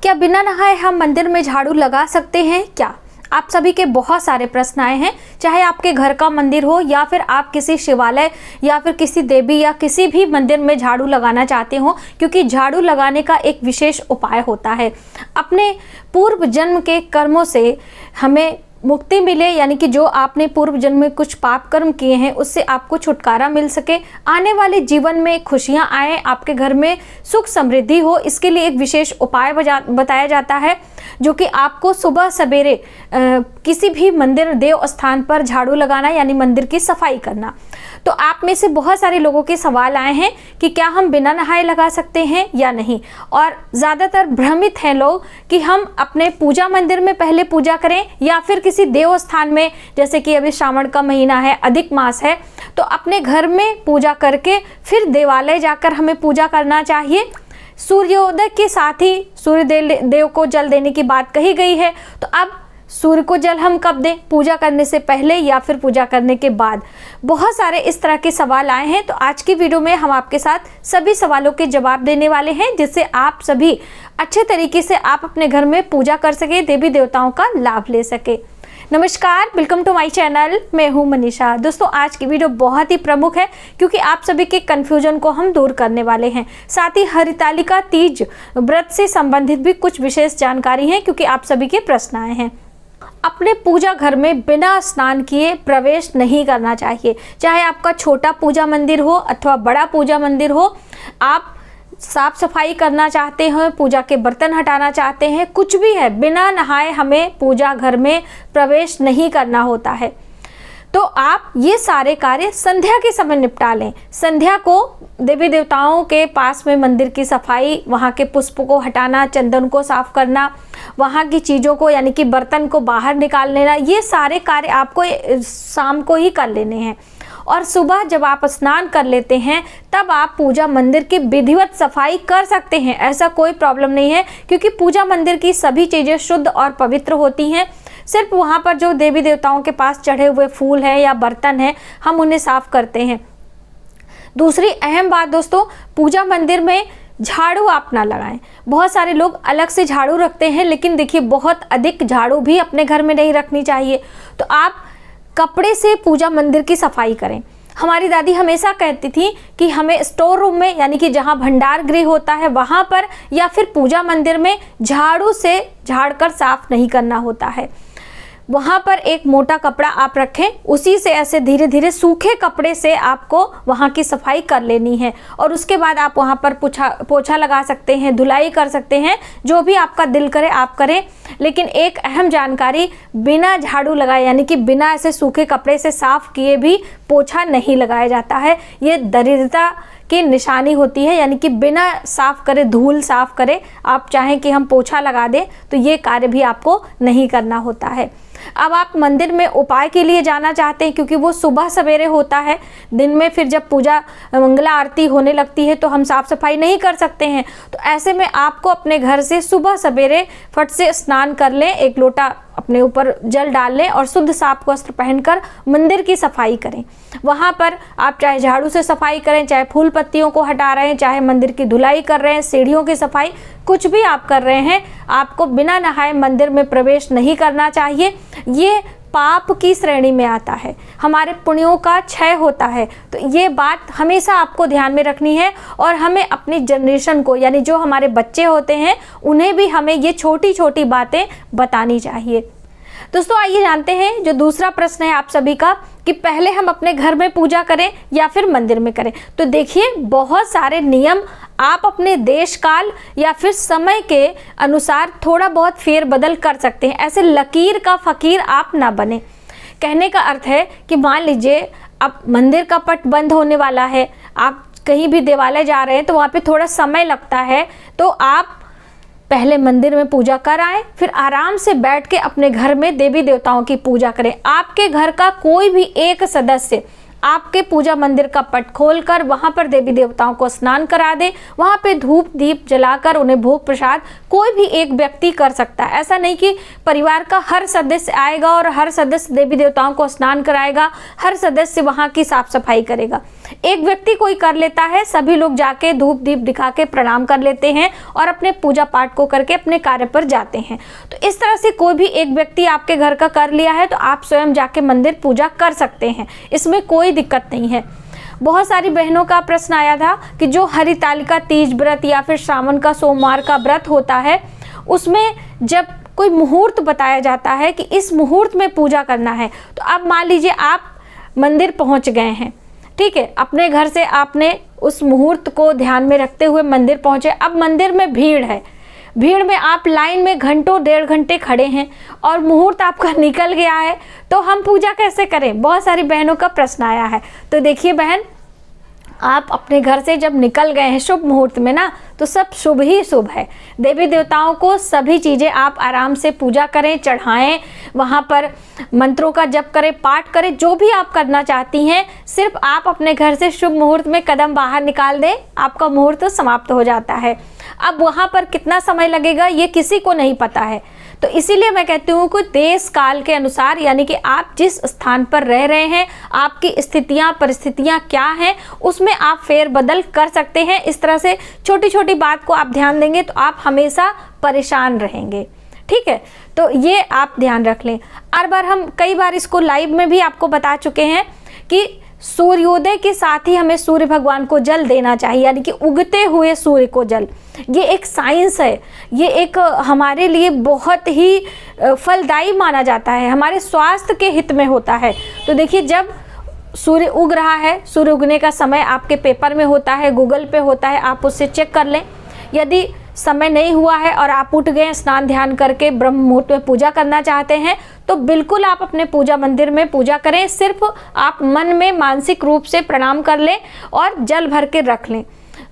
क्या बिना नहाए हम मंदिर में झाड़ू लगा सकते हैं क्या? आप सभी के बहुत सारे प्रश्न आए हैं, चाहे आपके घर का मंदिर हो या फिर आप किसी शिवालय या फिर किसी देवी या किसी भी मंदिर में झाड़ू लगाना चाहते हो, क्योंकि झाड़ू लगाने का एक विशेष उपाय होता है। अपने पूर्व जन्म के कर्मों से हमें मुक्ति मिले, यानी कि जो आपने पूर्व जन्म में कुछ पाप कर्म किए हैं उससे आपको छुटकारा मिल सके, आने वाले जीवन में खुशियां आए, आपके घर में सुख समृद्धि हो, इसके लिए एक विशेष उपाय बताया जाता है, जो कि आपको सुबह सवेरे किसी भी मंदिर देव स्थान पर झाड़ू लगाना यानी मंदिर की सफाई करना। तो आप में से बहुत सारे लोगों के सवाल आए हैं कि क्या हम बिना नहाए लगा सकते हैं या नहीं, और ज़्यादातर भ्रमित हैं लोग कि हम अपने पूजा मंदिर में पहले पूजा करें या फिर किसी देव स्थान में, जैसे कि अभी श्रावण का महीना है, अधिक मास है, तो अपने घर में पूजा करके फिर देवालय जाकर हमें पूजा करना चाहिए। सूर्योदय के साथ ही सूर्य देव को जल देने की बात कही गई है, तो अब सूर्य को जल हम कब दें, पूजा करने से पहले या फिर पूजा करने के बाद? बहुत सारे इस तरह के सवाल आए हैं, तो आज की वीडियो में हम आपके साथ सभी सवालों के जवाब देने वाले हैं, जिससे आप सभी अच्छे तरीके से आप अपने घर में पूजा कर सके, देवी देवताओं का लाभ ले सके। नमस्कार, वेलकम टू माय चैनल, मैं हूं मनीषा। दोस्तों, आज की वीडियो बहुत ही प्रमुख है क्योंकि आप सभी के कंफ्यूजन को हम दूर करने वाले हैं। साथ ही हरितालिका तीज व्रत से संबंधित भी कुछ विशेष जानकारी है, क्योंकि आप सभी के प्रश्न आए हैं। अपने पूजा घर में बिना स्नान किए प्रवेश नहीं करना चाहिए, चाहे आपका छोटा पूजा मंदिर हो अथवा बड़ा पूजा मंदिर हो। आप साफ सफाई करना चाहते हैं, पूजा के बर्तन हटाना चाहते हैं, कुछ भी है, बिना नहाए हमें पूजा घर में प्रवेश नहीं करना होता है। तो आप ये सारे कार्य संध्या के समय निपटा लें। संध्या को देवी देवताओं के पास में मंदिर की सफाई, वहाँ के पुष्प को हटाना, चंदन को साफ करना, वहाँ की चीज़ों को यानी कि बर्तन को बाहर निकाल लेना, ये सारे कार्य आपको शाम को ही कर लेने हैं। और सुबह जब आप स्नान कर लेते हैं तब आप पूजा मंदिर की विधिवत सफाई कर सकते हैं, ऐसा कोई प्रॉब्लम नहीं है, क्योंकि पूजा मंदिर की सभी चीज़ें शुद्ध और पवित्र होती हैं। सिर्फ वहाँ पर जो देवी देवताओं के पास चढ़े हुए फूल हैं या बर्तन हैं, हम उन्हें साफ करते हैं। दूसरी अहम बात दोस्तों, पूजा मंदिर में झाड़ू आप ना लगाएं। बहुत सारे लोग अलग से झाड़ू रखते हैं, लेकिन देखिए बहुत अधिक झाड़ू भी अपने घर में नहीं रखनी चाहिए। तो आप कपड़े से पूजा मंदिर की सफाई करें। हमारी दादी हमेशा कहती थी कि हमें स्टोर रूम में, यानी कि जहाँ भंडार गृह होता है वहाँ पर या फिर पूजा मंदिर में झाड़ू से झाड़कर साफ नहीं करना होता है। वहाँ पर एक मोटा कपड़ा आप रखें, उसी से ऐसे धीरे धीरे सूखे कपड़े से आपको वहाँ की सफाई कर लेनी है, और उसके बाद आप वहाँ पर पोछा लगा सकते हैं, धुलाई कर सकते हैं, जो भी आपका दिल करे आप करें। लेकिन एक अहम जानकारी, बिना झाड़ू लगाए यानी कि बिना ऐसे सूखे कपड़े से साफ किए भी पोछा नहीं लगाया जाता है। ये दरिद्रता की निशानी होती है, यानी कि बिना साफ करे, धूल साफ करे आप चाहें कि हम पोछा लगा दें, तो ये कार्य भी आपको नहीं करना होता है। अब आप मंदिर में उपाय के लिए जाना चाहते हैं, क्योंकि वो सुबह सवेरे होता है, दिन में फिर जब पूजा मंगला आरती होने लगती है तो हम साफ सफाई नहीं कर सकते हैं। तो ऐसे में आपको अपने घर से सुबह सवेरे फट से स्नान कर लें, एक लोटा अपने ऊपर जल डाल लें और शुद्ध साफ वस्त्र पहनकर मंदिर की सफाई करें। वहाँ पर आप चाहे झाड़ू से सफाई करें, चाहे फूल पत्तियों को हटा रहे हैं, चाहे मंदिर की धुलाई कर रहे हैं, सीढ़ियों की सफाई, कुछ भी आप कर रहे हैं, आपको बिना नहाए मंदिर में प्रवेश नहीं करना चाहिए। ये पाप की श्रेणी में आता है, हमारे पुण्यों का क्षय होता है। तो ये बात हमेशा आपको ध्यान में रखनी है, और हमें अपनी जनरेशन को, यानी जो हमारे बच्चे होते हैं, उन्हें भी हमें ये छोटी छोटी बातें बतानी चाहिए। दोस्तों, आइए जानते हैं जो दूसरा प्रश्न है आप सभी का, कि पहले हम अपने घर में पूजा करें या फिर मंदिर में करें। तो देखिए, बहुत सारे नियम आप अपने देश काल या फिर समय के अनुसार थोड़ा बहुत फेरबदल कर सकते हैं। ऐसे लकीर का फकीर आप ना बने। कहने का अर्थ है कि मान लीजिए अब मंदिर का पट बंद होने वाला है, आप कहीं भी देवालय जा रहे हैं तो वहाँ पे थोड़ा समय लगता है, तो आप पहले मंदिर में पूजा कर आए, फिर आराम से बैठ के अपने घर में देवी देवताओं की पूजा करें। आपके घर का कोई भी एक सदस्य आपके पूजा मंदिर का पट खोलकर वहां पर देवी देवताओं को स्नान करा दे, वहां पे धूप दीप जलाकर उन्हें भोग प्रसाद कोई भी एक व्यक्ति कर सकता है। ऐसा नहीं कि परिवार का हर सदस्य आएगा और हर सदस्य देवी देवताओं को स्नान कराएगा, हर सदस्य वहां की साफ सफाई करेगा। एक व्यक्ति कोई कर लेता है, सभी लोग जाके धूप दीप दिखा के प्रणाम कर लेते हैं और अपने पूजा पाठ को करके अपने कार्य पर जाते हैं। तो इस तरह से कोई भी एक व्यक्ति आपके घर का कर लिया है तो आप स्वयं जाके मंदिर पूजा कर सकते हैं, इसमें कोई दिक्कत नहीं है। बहुत सारी बहनों का प्रश्न आया था कि जो हरितालिका तीज व्रत या फिर श्रावण का सोमवार का व्रत होता है, उसमें जब कोई मुहूर्त बताया जाता है कि इस मुहूर्त में पूजा करना है, तो अब मान लीजिए आप मंदिर पहुंच गए हैं, ठीक है, अपने घर से आपने उस मुहूर्त को ध्यान में रखते हुए मंदिर पहुंचे। अब मंदिर में भीड़ है, भीड़ में आप लाइन में घंटों डेढ़ घंटे खड़े हैं और मुहूर्त आपका निकल गया है, तो हम पूजा कैसे करें? बहुत सारी बहनों का प्रश्न आया है। तो देखिए बहन, आप अपने घर से जब निकल गए हैं शुभ मुहूर्त में ना, तो सब शुभ ही शुभ है। देवी देवताओं को सभी चीज़ें आप आराम से पूजा करें, चढ़ाएं, वहाँ पर मंत्रों का जप करें, पाठ करें, जो भी आप करना चाहती हैं। सिर्फ आप अपने घर से शुभ मुहूर्त में कदम बाहर निकाल दें, आपका मुहूर्त समाप्त हो जाता है। अब वहाँ पर कितना समय लगेगा ये किसी को नहीं पता है। तो इसीलिए मैं कहती हूँ कि देश काल के अनुसार, यानी कि आप जिस स्थान पर रह रहे हैं, आपकी स्थितियाँ परिस्थितियाँ क्या हैं, उसमें आप फेरबदल कर सकते हैं। इस तरह से छोटी छोटी बात को आप ध्यान देंगे तो आप हमेशा परेशान रहेंगे, ठीक है। तो ये आप ध्यान रख लें। हर बार हम कई बार इसको लाइव में भी आपको बता चुके हैं कि सूर्योदय के साथ ही हमें सूर्य भगवान को जल देना चाहिए, यानी कि उगते हुए सूर्य को जल। ये एक साइंस है, ये एक हमारे लिए बहुत ही फलदायी माना जाता है, हमारे स्वास्थ्य के हित में होता है। तो देखिए, जब सूर्य उग रहा है, सूर्य उगने का समय आपके पेपर में होता है, गूगल पे होता है, आप उससे चेक कर लें। यदि समय नहीं हुआ है और आप उठ गए स्नान ध्यान करके ब्रह्म मुहूर्त में पूजा करना चाहते हैं, तो बिल्कुल आप अपने पूजा मंदिर में पूजा करें। सिर्फ आप मन में मानसिक रूप से प्रणाम कर लें और जल भर के रख लें।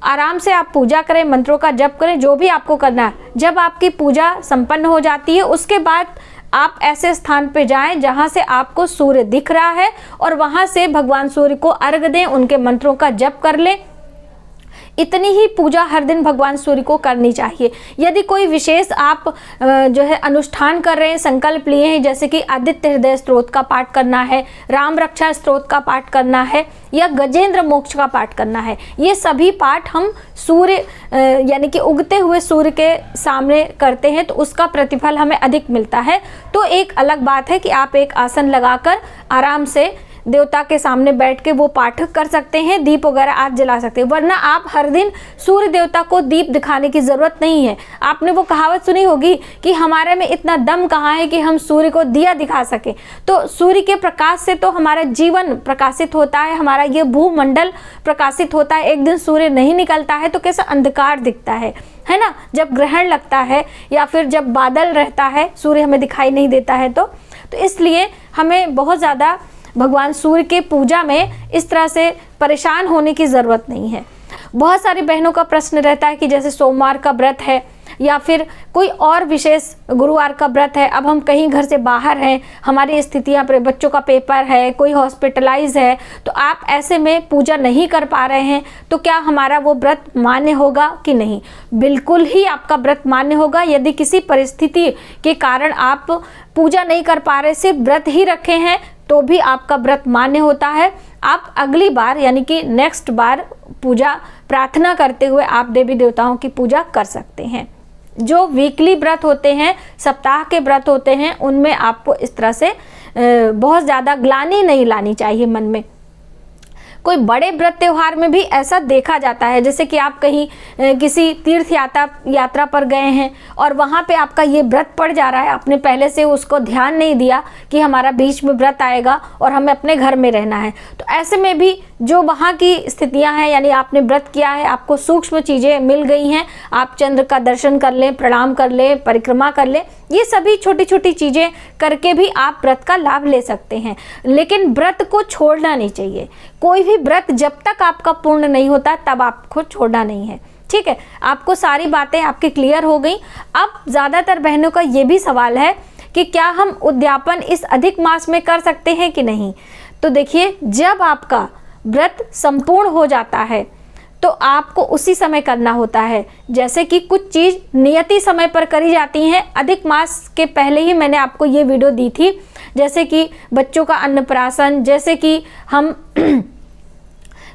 आराम से आप पूजा करें, मंत्रों का जप करें, जो भी आपको करना है। जब आपकी पूजा संपन्न हो जाती है, उसके बाद आप ऐसे स्थान पे जाएं जहां से आपको सूर्य दिख रहा है और वहां से भगवान सूर्य को अर्घ्य दें, उनके मंत्रों का जप कर लें। इतनी ही पूजा हर दिन भगवान सूर्य को करनी चाहिए। यदि कोई विशेष आप जो है अनुष्ठान कर रहे हैं, संकल्प लिए हैं, जैसे कि आदित्य हृदय स्तोत्र का पाठ करना है, राम रक्षा स्तोत्र का पाठ करना है या गजेंद्र मोक्ष का पाठ करना है, ये सभी पाठ हम सूर्य यानी कि उगते हुए सूर्य के सामने करते हैं, तो उसका प्रतिफल हमें अधिक मिलता है। तो एक अलग बात है कि आप एक आसन लगाकर आराम से देवता के सामने बैठ के वो पाठ कर सकते हैं, दीप वगैरह आप जला सकते हैं। वरना आप हर दिन सूर्य देवता को दीप दिखाने की ज़रूरत नहीं है। आपने वो कहावत सुनी होगी कि हमारे में इतना दम कहाँ है कि हम सूर्य को दिया दिखा सके। तो सूर्य के प्रकाश से तो हमारा जीवन प्रकाशित होता है, हमारा ये भूमंडल प्रकाशित होता है। एक दिन सूर्य नहीं निकलता है तो कैसा अंधकार दिखता है ना। जब ग्रहण लगता है या फिर जब बादल रहता है, सूर्य हमें दिखाई नहीं देता है। तो इसलिए हमें बहुत ज़्यादा भगवान सूर्य के पूजा में इस तरह से परेशान होने की ज़रूरत नहीं है। बहुत सारी बहनों का प्रश्न रहता है कि जैसे सोमवार का व्रत है या फिर कोई और विशेष गुरुवार का व्रत है, अब हम कहीं घर से बाहर हैं, हमारी स्थितियाँ पर, बच्चों का पेपर है, कोई हॉस्पिटलाइज है, तो आप ऐसे में पूजा नहीं कर पा रहे हैं, तो क्या हमारा वो व्रत मान्य होगा कि नहीं? बिल्कुल ही आपका व्रत मान्य होगा। यदि किसी परिस्थिति के कारण आप पूजा नहीं कर पा रहे, सिर्फ व्रत ही रखे हैं, तो भी आपका व्रत मान्य होता है। आप अगली बार यानी कि नेक्स्ट बार पूजा प्रार्थना करते हुए आप देवी देवताओं की पूजा कर सकते हैं। जो वीकली व्रत होते हैं, सप्ताह के व्रत होते हैं, उनमें आपको इस तरह से बहुत ज़्यादा ग्लानि नहीं लानी चाहिए मन में। कोई बड़े व्रत त्यौहार में भी ऐसा देखा जाता है, जैसे कि आप कहीं किसी तीर्थ यात्रा पर गए हैं और वहाँ पे आपका ये व्रत पड़ जा रहा है, आपने पहले से उसको ध्यान नहीं दिया कि हमारा बीच में व्रत आएगा और हमें अपने घर में रहना है। तो ऐसे में भी जो वहाँ की स्थितियाँ हैं, यानी आपने व्रत किया है, आपको सूक्ष्म चीज़ें मिल गई हैं, आप चंद्र का दर्शन कर लें, प्रणाम कर लें, परिक्रमा कर लें, ये सभी छोटी छोटी चीज़ें करके भी आप व्रत का लाभ ले सकते हैं। लेकिन व्रत को छोड़ना नहीं चाहिए। कोई भी व्रत जब तक आपका पूर्ण नहीं होता तब आपको छोड़ना नहीं है, ठीक है। आपको सारी बातें आपकी क्लियर हो गई। अब ज़्यादातर बहनों का ये भी सवाल है कि क्या हम उद्यापन इस अधिक मास में कर सकते हैं कि नहीं? तो देखिए, जब आपका व्रत संपूर्ण हो जाता है तो आपको उसी समय करना होता है। जैसे कि कुछ चीज़ नियति समय पर करी जाती हैं। अधिक मास के पहले ही मैंने आपको ये वीडियो दी थी, जैसे कि बच्चों का अन्नप्राशन, जैसे कि हम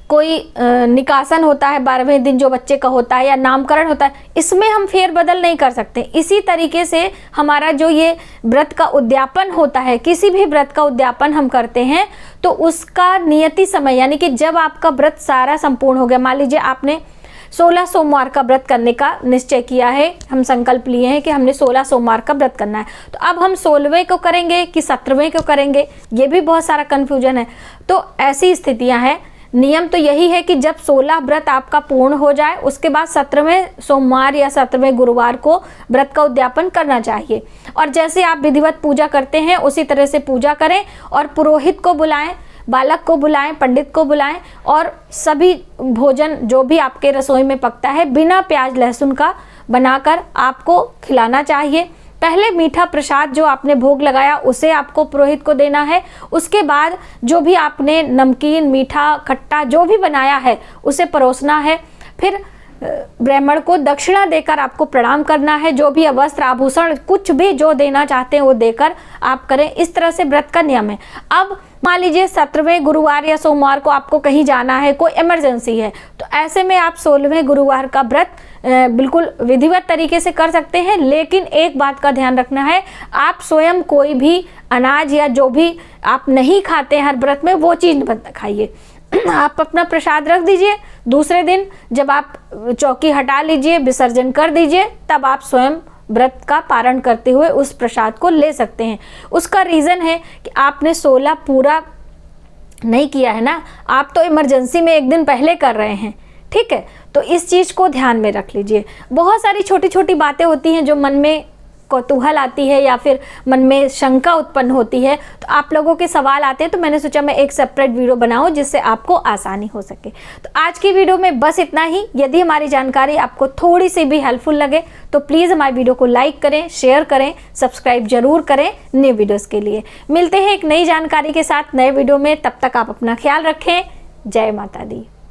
कोई निकासन होता है 12वें दिन जो बच्चे का होता है, या नामकरण होता है, इसमें हम फेरबदल नहीं कर सकते। इसी तरीके से हमारा जो ये व्रत का उद्यापन होता है, किसी भी व्रत का उद्यापन हम करते हैं तो उसका नियति समय, यानी कि जब आपका व्रत सारा संपूर्ण हो गया, मान लीजिए आपने 16 सोमवार का व्रत करने का निश्चय किया है, हम संकल्प लिए हैं कि हमने 16 सोमवार का व्रत करना है, तो अब हम 16वें को करेंगे कि 17वें को करेंगे, ये भी बहुत सारा कन्फ्यूजन है। तो ऐसी स्थितियां हैं। नियम तो यही है कि जब 16 व्रत आपका पूर्ण हो जाए उसके बाद 17वें सोमवार या 17वें गुरुवार को व्रत का उद्यापन करना चाहिए। और जैसे आप विधिवत पूजा करते हैं उसी तरह से पूजा करें, और पुरोहित को बुलाएं, बालक को बुलाएं, पंडित को बुलाएं, और सभी भोजन जो भी आपके रसोई में पकता है बिना प्याज लहसुन का बनाकर आपको खिलाना चाहिए। पहले मीठा प्रसाद जो आपने भोग लगाया उसे आपको पुरोहित को देना है। उसके बाद जो भी आपने नमकीन, मीठा, खट्टा जो भी बनाया है उसे परोसना है। फिर ब्राह्मण को दक्षिणा देकर आपको प्रणाम करना है। जो भी वस्त्र, आभूषण, कुछ भी जो देना चाहते हैं वो देकर आप करें। इस तरह से व्रत का नियम है। अब मान लीजिए 17वें गुरुवार या सोमवार को आपको कहीं जाना है, कोई इमरजेंसी है, तो ऐसे में आप 16वें गुरुवार का व्रत बिल्कुल विधिवत तरीके से कर सकते हैं। लेकिन एक बात का ध्यान रखना है, आप स्वयं कोई भी अनाज या जो भी आप नहीं खाते हर व्रत में वो चीज़ मत खाइए। आप अपना प्रसाद रख दीजिए, दूसरे दिन जब आप चौकी हटा लीजिए, विसर्जन कर दीजिए, तब आप स्वयं व्रत का पारण करते हुए उस प्रसाद को ले सकते हैं। उसका रीज़न है कि आपने 16 पूरा नहीं किया है ना, आप तो इमरजेंसी में एक दिन पहले कर रहे हैं, ठीक है। तो इस चीज़ को ध्यान में रख लीजिए। बहुत सारी छोटी छोटी बातें होती हैं जो मन में कौतूहल आती है या फिर मन में शंका उत्पन्न होती है, तो आप लोगों के सवाल आते हैं, तो मैंने सोचा मैं एक सेपरेट वीडियो बनाऊं जिससे आपको आसानी हो सके। तो आज की वीडियो में बस इतना ही। यदि हमारी जानकारी आपको थोड़ी सी भी हेल्पफुल लगे तो प्लीज़ हमारी वीडियो को लाइक करें, शेयर करें, सब्सक्राइब जरूर करें नए वीडियोज़ के लिए। मिलते हैं एक नई जानकारी के साथ नए वीडियो में, तब तक आप अपना ख्याल रखें। जय माता दी।